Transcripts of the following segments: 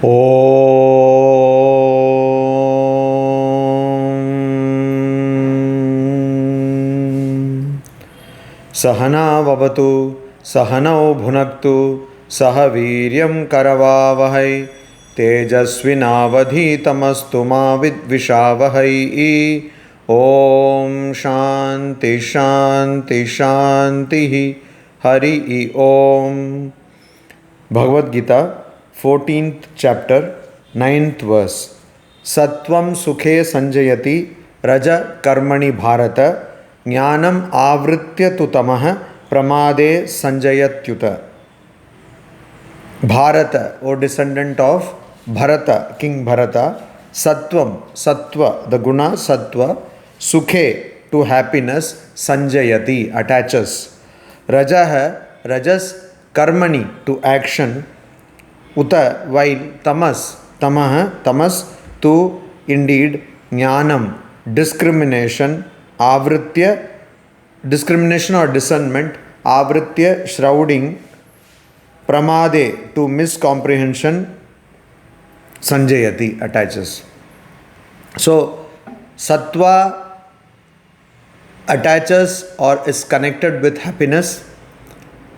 ॐ सहनाववतु सहनौ भुनक्तु सह वीर्यं करवावहै तेजस्विनावधीतमस्तु मा विद्विषावहै। ॐ शान्ति शान्ति शान्तिः। हरि ओम। Bhagavad Gita 14th chapter 9th verse। सत्वं सुखे संजयति रज कर्मणि भारत ज्ञानम आवृत्य तु तमः प्रमादे संजयत्युत। भारत, ओ descendant of Bharata, King Bharata, Sattvam, Sattva, the guna Sattva, Sukhe, to happiness, Sanjayati, attaches. Rajah, Rajas, Karmani, to action, Uta, while Tamas, Tamah, Tamas, to indeed, Jnanam, discrimination, Avritya, discrimination or discernment, Avritya, shrouding, Pramade, to miscomprehension, Sanjayati, attaches. So, Sattva attaches or is connected with happiness.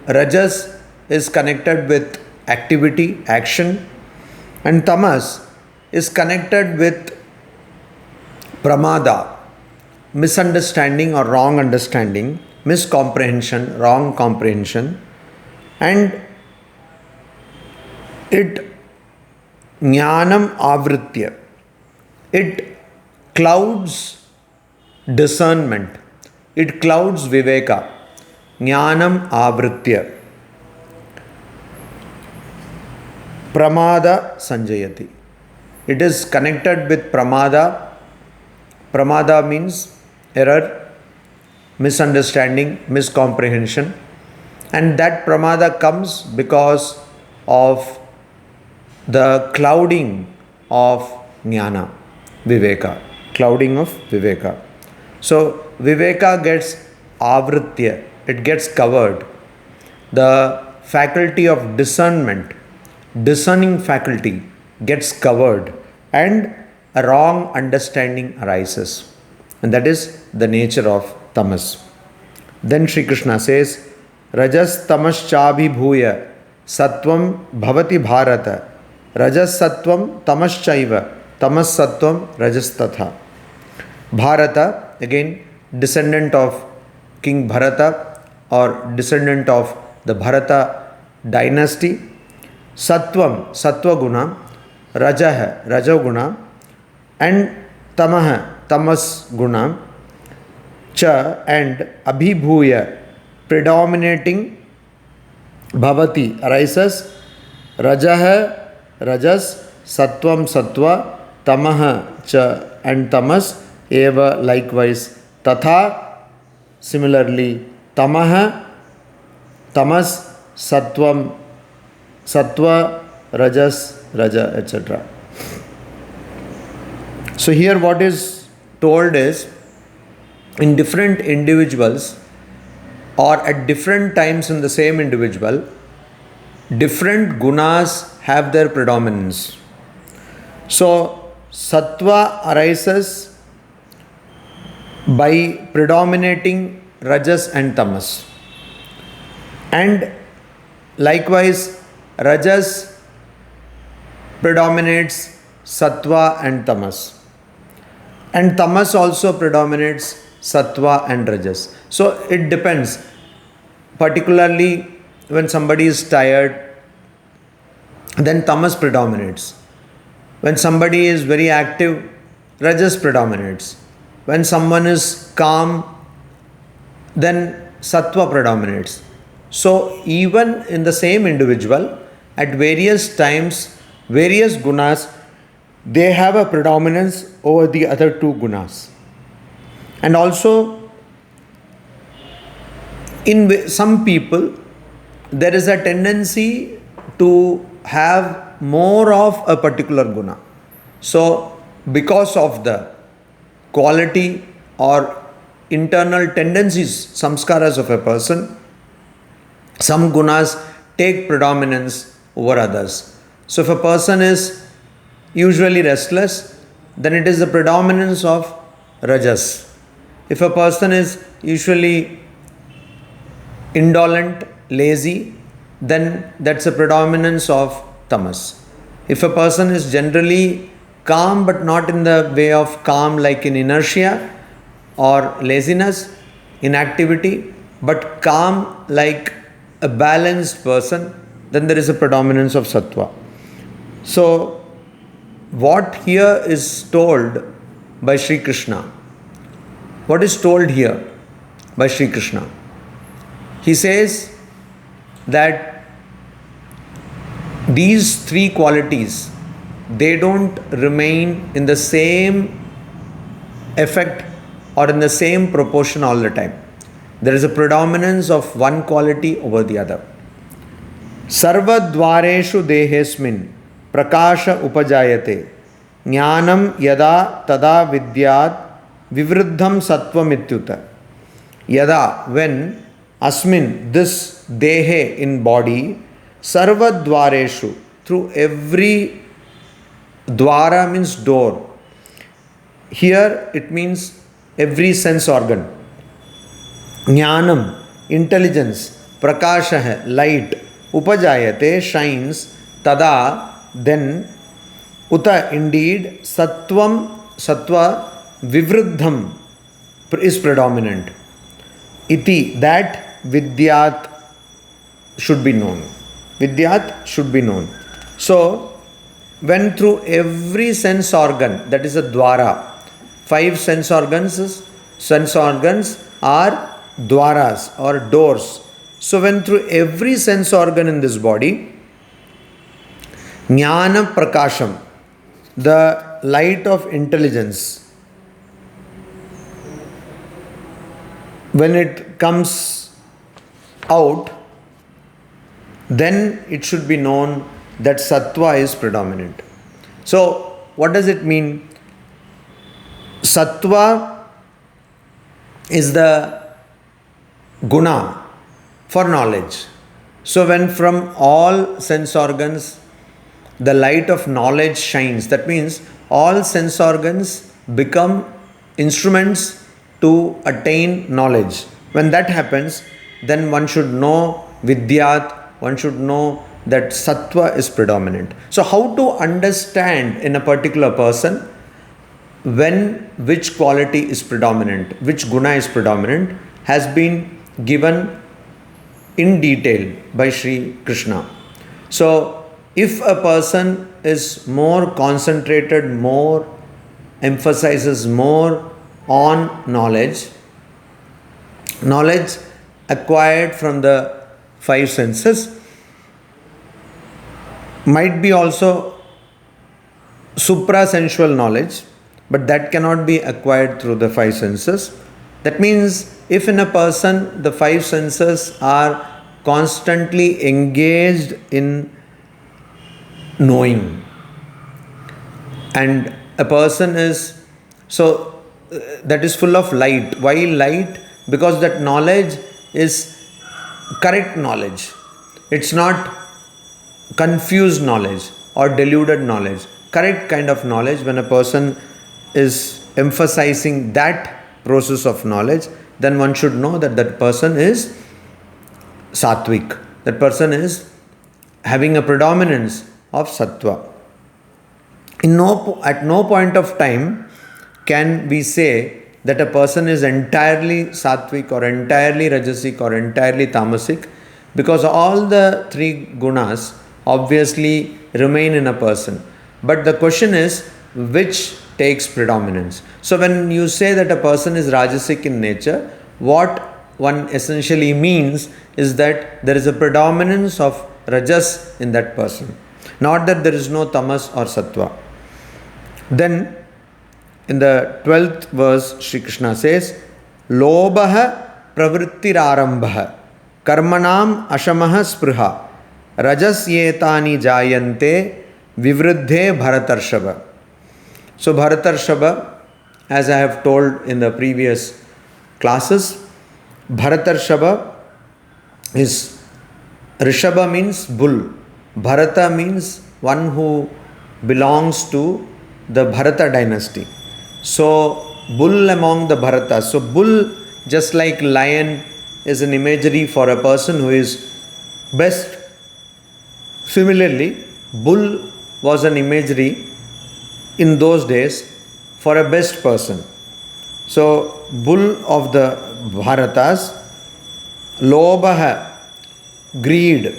Rajas is connected with activity, action. And Tamas is connected with Pramada, misunderstanding or wrong understanding, miscomprehension, wrong comprehension. And it Jnanam Avritya, it clouds discernment, it clouds Viveka. Jnanam Avritya Pramada Sanjayati. It is connected with Pramada. Pramada means error, misunderstanding, miscomprehension. And that Pramada comes because of the clouding of Jnana, Viveka, clouding of Viveka. So, Viveka gets Avritya, it gets covered. The faculty of discernment, discerning faculty gets covered, and a wrong understanding arises. And that is the nature of tamas. Then Sri Krishna says, Rajas tamas chabhibhuya sattvam bhavati bharata rajas sattvam tamas chaiva tamas sattvam rajas tatha. Bharata, again descendant of King Bharata or descendant of the Bharata dynasty. Sattvam, Sattva guna, Rajah, Raja guna, and Tamah, Tamas guna, Cha, and Abhibhuya, predominating, Bhavati, arises, Rajah, Rajas, Sattvam, Sattva, Tamah, Cha, and Tamas, Eva, likewise, Tatha, similarly, Tamah, Tamas, Sattvam, Sattva, Rajas, Raja, etc. So here what is told is, in different individuals or at different times in the same individual, different gunas have their predominance. So Sattva arises by predominating Rajas and Tamas. And likewise, Rajas predominates Sattva and Tamas. And Tamas also predominates Sattva and Rajas. So it depends. Particularly when somebody is tired, then Tamas predominates. When somebody is very active, Rajas predominates. When someone is calm, then Sattva predominates. So even in the same individual, at various times, various gunas, they have a predominance over the other two gunas. And also, in some people, there is a tendency to have more of a particular guna. So, because of the quality or internal tendencies, samskaras of a person, some gunas take predominance over others. So if a person is usually restless, then it is the predominance of rajas. If a person is usually indolent, lazy, then that's a predominance of tamas. If a person is generally calm but not in the way of calm like in inertia or laziness, inactivity, but calm like a balanced person, then there is a predominance of sattva. So, what here is told by Sri Krishna? What is told here by Sri Krishna? He says that these three qualities, they don't remain in the same effect or in the same proportion all the time. There is a predominance of one quality over the other. Sarvadvareshu dehesmin prakasha upajayate jnanam yada tada vidyat vivruddham sattvam ityuta. Yada, when, asmin, this dehe, in body, sarvadvareshu, through every, dwara means door. Here it means every sense organ. Jnanam, intelligence, prakasha hai, light, upajayate, shines, tada, then, uta, indeed, sattvam, sattva, vivruddham is predominant. Iti, that vidyat should be known. Vidyat should be known. So, when through every sense organ, that is a dwara, 5 sense organs are dwaras or doors. So, when through every sense organ in this body, jnana prakasham, the light of intelligence, when it comes out, then it should be known that sattva is predominant. So, what does it mean? Sattva is the guna for knowledge. So, when from all sense organs the light of knowledge shines, that means all sense organs become instruments to attain knowledge. When that happens, then one should know vidyat, one should know that sattva is predominant. So, how to understand in a particular person when which quality is predominant, which guna is predominant, has been given in detail by Sri Krishna. So, if a person is more concentrated, more emphasizes more on knowledge acquired from the 5 senses, might be also supra-sensual knowledge, but that cannot be acquired through the 5 senses. That means if in a person the 5 senses are constantly engaged in knowing, and a person is, so that is full of light. Why light? Because that knowledge is correct knowledge. It's not confused knowledge or deluded knowledge. Correct kind of knowledge. When a person is emphasizing that process of knowledge, then one should know that that person is sattvic. That person is having a predominance of sattva. At no point of time can we say that a person is entirely sattvic or entirely rajasic or entirely tamasic, because all the 3 gunas obviously remain in a person. But the question is, which takes predominance? So when you say that a person is rajasic in nature, what one essentially means is that there is a predominance of rajas in that person, not that there is no tamas or sattva. Then in the 12th verse, Sri Krishna says, Lobha pravrittirarambha karmanam ashamaha spruha rajasyetani jayante vivruddhe bharatarshava. So Bharatarshava, as I have told in the previous classes, Bharatarshava is, Rishabha means bull, Bharata means one who belongs to the Bharata dynasty. So, bull among the Bharatas. So, bull, just like lion, is an imagery for a person who is best. Similarly, bull was an imagery in those days for a best person. So, bull of the Bharatas, Lobha, greed,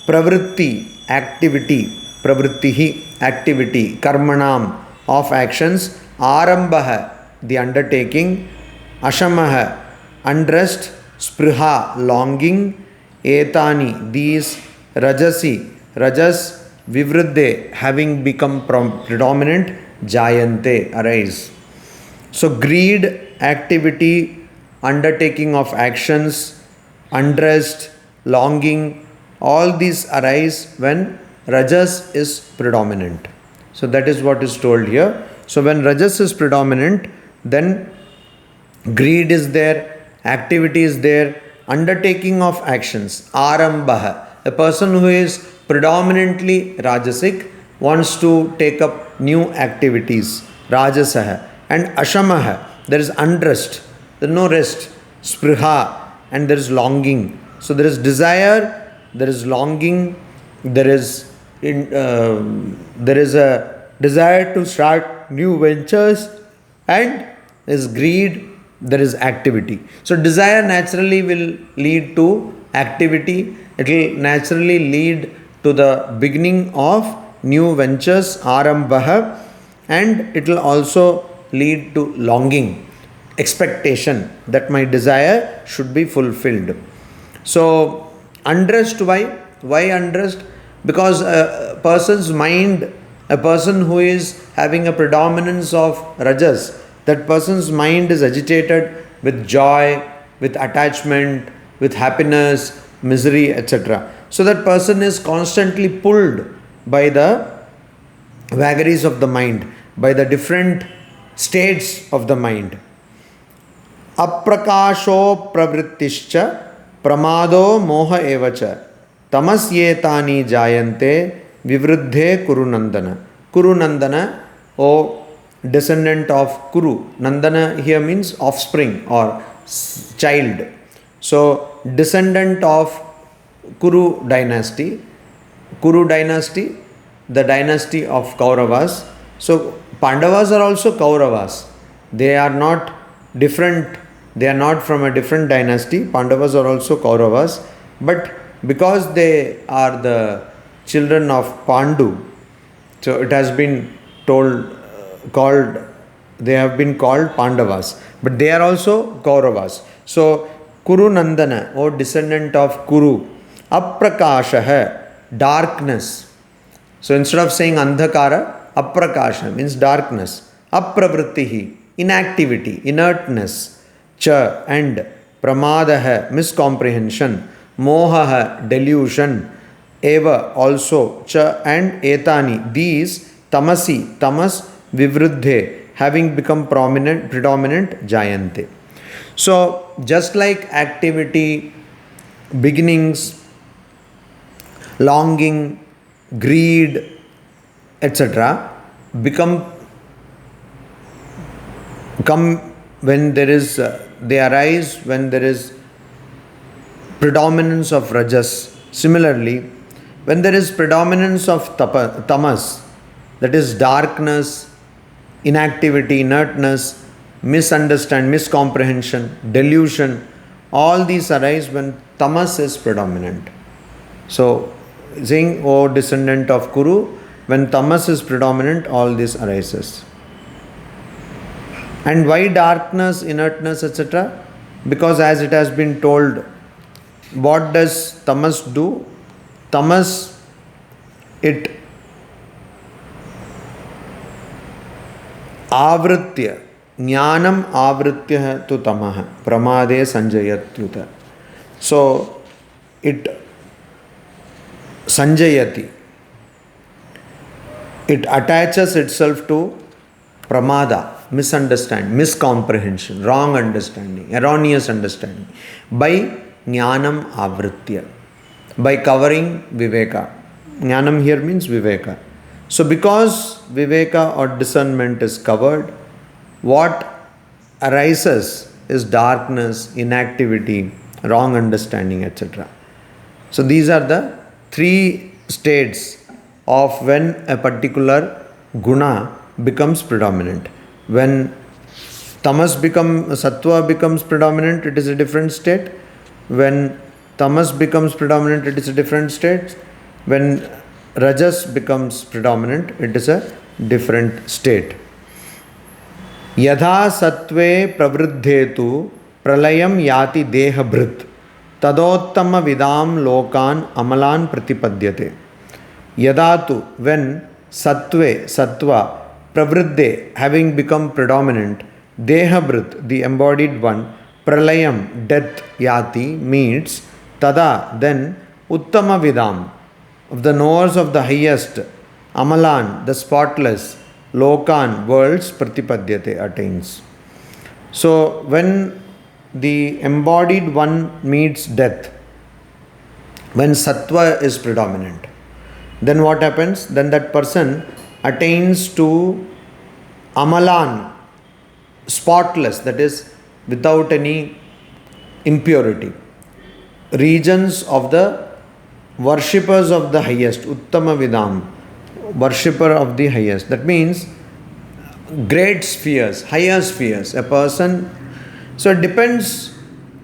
pravritti, activity, pravrittihi, activity, karmanam, of actions, arambha, the undertaking, ashamaha, unrest, spriha, longing, etani, these, rajasi, rajas, vivruddhe, having become predominant, jayante, arise. So, greed, activity, undertaking of actions, unrest, longing, all these arise when rajas is predominant. So, that is what is told here. So, when rajas is predominant, then greed is there, activity is there, undertaking of actions, arambha. A person who is predominantly rajasic wants to take up new activities, rajasaha. And ashamaha, there is unrest, there is no rest, spriha, and there is longing. So there is desire, there is longing, there is a desire to start new ventures, and there is greed, there is activity. So desire naturally will lead to activity, it will naturally lead to the beginning of new ventures, arambha, and it will also lead to longing, expectation that my desire should be fulfilled. So, unrest, why? Why unrest? Because a person's mind, a person who is having a predominance of rajas, that person's mind is agitated with joy, with attachment, with happiness, misery, etc. So, that person is constantly pulled by the vagaries of the mind, by the different states of the mind. Aprakasho pravrittischa pramado moha evacha tamasyetani jayante vivruddhe kurunandana. Kurunandana, O descendant of Kuru. Nandana here means offspring or child. So, descendant of Kuru dynasty. Kuru dynasty, the dynasty of Kauravas. So, Pandavas are also Kauravas. They are not different, they are not from a different dynasty. Pandavas are also Kauravas. But because they are the children of Pandu, so it has been called, they have been called Pandavas. But they are also Kauravas. So, Kuru Nandana, O descendant of Kuru, Aprakasha, darkness. So, instead of saying Andhakara, Aprakasha means darkness. Apravrittihi, inactivity, inertness. Cha, and Pramadaha, miscomprehension. Mohaha, delusion. Eva, also. Cha, and Etani, these. Tamasi, tamas, vivruddhe, having become predominant, jayante. So, just like activity, beginnings, longing, greed, etc. come when there is they arise when there is predominance of rajas. Similarly, when there is predominance of tamas, that is darkness, inactivity, inertness, miscomprehension, delusion, all these arise when tamas is predominant. So, saying, O descendant of Kuru, when tamas is predominant, all this arises. And why darkness, inertness, etc.? Because as it has been told, what does tamas do? Tamas, it avritya, jnanam avritya tu tamaha, pramade sanjayatyuta. So, it sanjayati, it attaches itself to pramada, miscomprehension, wrong understanding, erroneous understanding, by jnanam avritya, by covering viveka, Jnanam here means Viveka. So because Viveka or discernment is covered, what arises is darkness, inactivity, wrong understanding, etc. So these are the three states of when a particular guna becomes predominant. When sattva becomes predominant, it is a different state. When tamas becomes predominant, it is a different state. When rajas becomes predominant, it is a different state. Yadha sattve pravriddhetu pralayam yati deha bhrit tadottama vidam lokan amalan pratipadyate. Yadatu, when sattva, pravriddhe, having become predominant, dehabrit, the embodied one, pralayam, death, yati, meets, tada, then, uttama vidam, of the knowers of the highest, amalan, the spotless, lokan, worlds, pratipadyate, attains. So, when the embodied one meets death, when sattva is predominant, then what happens? Then that person attains to amalan, spotless, that is without any impurity, regions of the worshippers of the highest, uttama vidam, worshipper of the highest. That means great spheres, higher spheres. A person, so it depends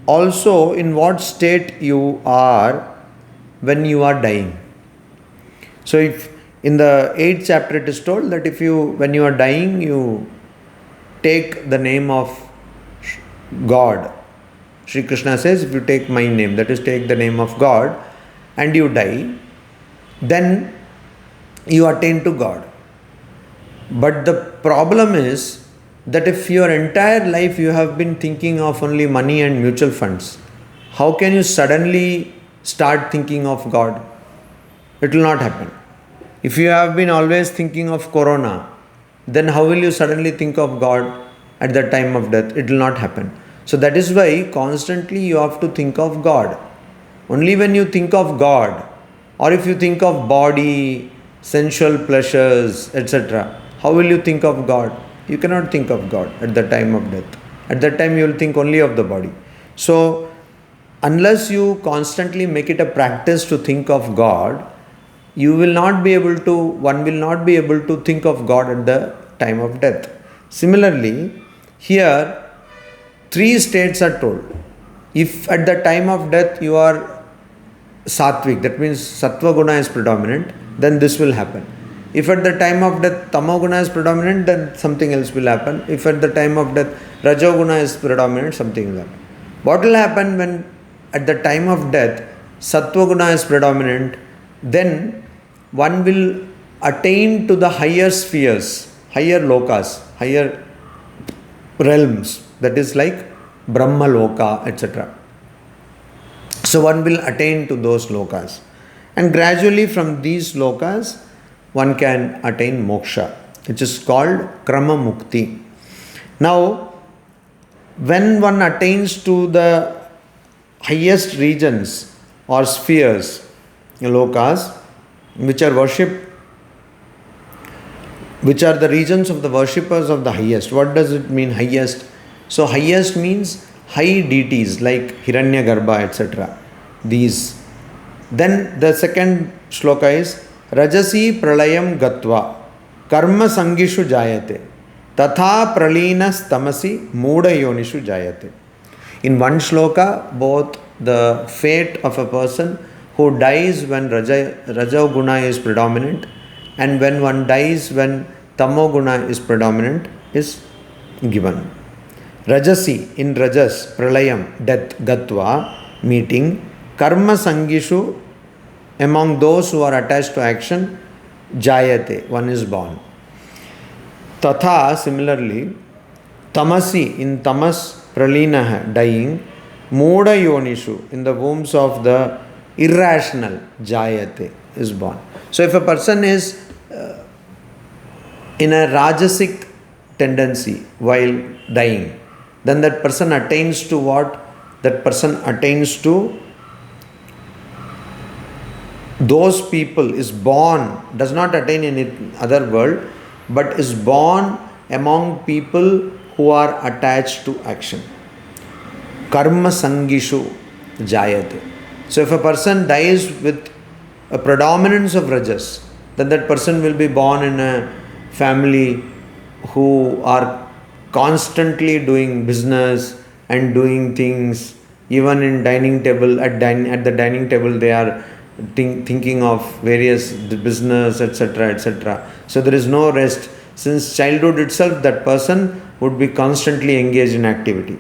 also in what state you are when you are dying. So if in the 8th chapter it is told that when you are dying, you take the name of God. Sri Krishna says, if you take my name, that is, take the name of God, and you die, then you attain to God. But the problem is that if your entire life you have been thinking of only money and mutual funds, how can you suddenly start thinking of God? It will not happen. If you have been always thinking of Corona, then how will you suddenly think of God at the time of death? It will not happen. So that is why constantly you have to think of God. Only when you think of God, or if you think of body, sensual pleasures, etc., how will you think of God? You cannot think of God at the time of death. At that time you will think only of the body. So unless you constantly make it a practice to think of God, one will not be able to think of God at the time of death. Similarly, here 3 states are told. If at the time of death you are sattvic, that means sattva guna is predominant, then this will happen. If at the time of death tamo guna is predominant, then something else will happen. If at the time of death rajo guna is predominant, something will happen. What will happen when at the time of death sattva guna is predominant? Then one will attain to the higher spheres, higher lokas, higher realms, that is like Brahma Loka, etc. So one will attain to those lokas. And gradually from these lokas, one can attain moksha, which is called Krama Mukti. Now, when one attains to the highest regions or spheres, lokas, which are the regions of the worshippers of the highest. What does it mean, highest? So highest means high deities like Hiranyagarbha, etc. These. Then the second shloka is Rajasi pralayam gatva karma sangishu jayate tatha pralinas tamasi muda yonishu jayate. In one shloka, both the fate of a person who dies when Raja Guna is predominant and when one dies when Tamo Guna is predominant is given. Rajasi, in Rajas, Pralayam, death, Gatva, meeting, Karma Sangishu, among those who are attached to action, Jayate, one is born. Tatha, similarly, Tamasi, in Tamas, Pralinaha, dying, Muda Yonishu, in the wombs of the irrational, Jayate, is born. So if a person is in a Rajasic tendency while dying, then that person attains to what? That person attains to those people is born, does not attain in other world, but is born among people who are attached to action. Karma sangishu jayate. So if a person dies with a predominance of rajas, then that person will be born in a family who are constantly doing business and doing things. Even in dining table, at the dining table, they are thinking of various business, etc., etc. So there is no rest. Since childhood itself, that person would be constantly engaged in activity.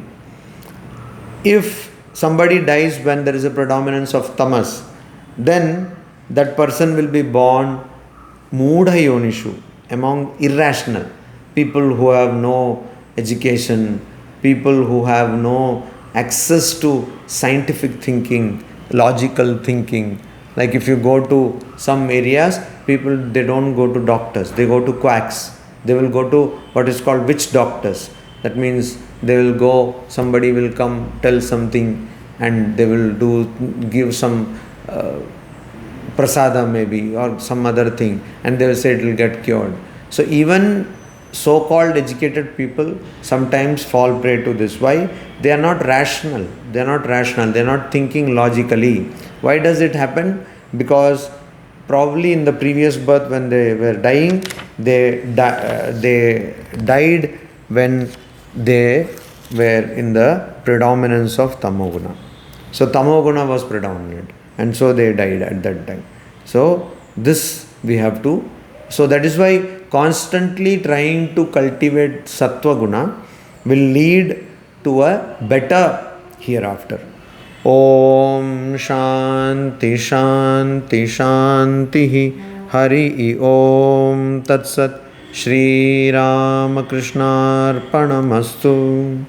If somebody dies when there is a predominance of tamas, then that person will be born mudha yonishu, among irrational people who have no education, people who have no access to scientific thinking, logical thinking. Like if you go to some areas, people, they don't go to doctors, they go to quacks. They will go to what is called witch doctors. That means they will go, somebody will come, tell something, and they will give some prasada maybe, or some other thing, and they will say it will get cured. So even so-called educated people sometimes fall prey to this. Why? They are not rational. They are not rational. They are not thinking logically. Why does it happen? Because probably in the previous birth, when they were dying, they died when they were in the predominance of tamoguna. So tamoguna was predominant, and so they died at that time. So this we have to. So that is why constantly trying to cultivate sattva guna will lead to a better hereafter. Om Shanti Shanti Shanti Hari Om Tat Sat Shri Ramakrishna Arpanamastu.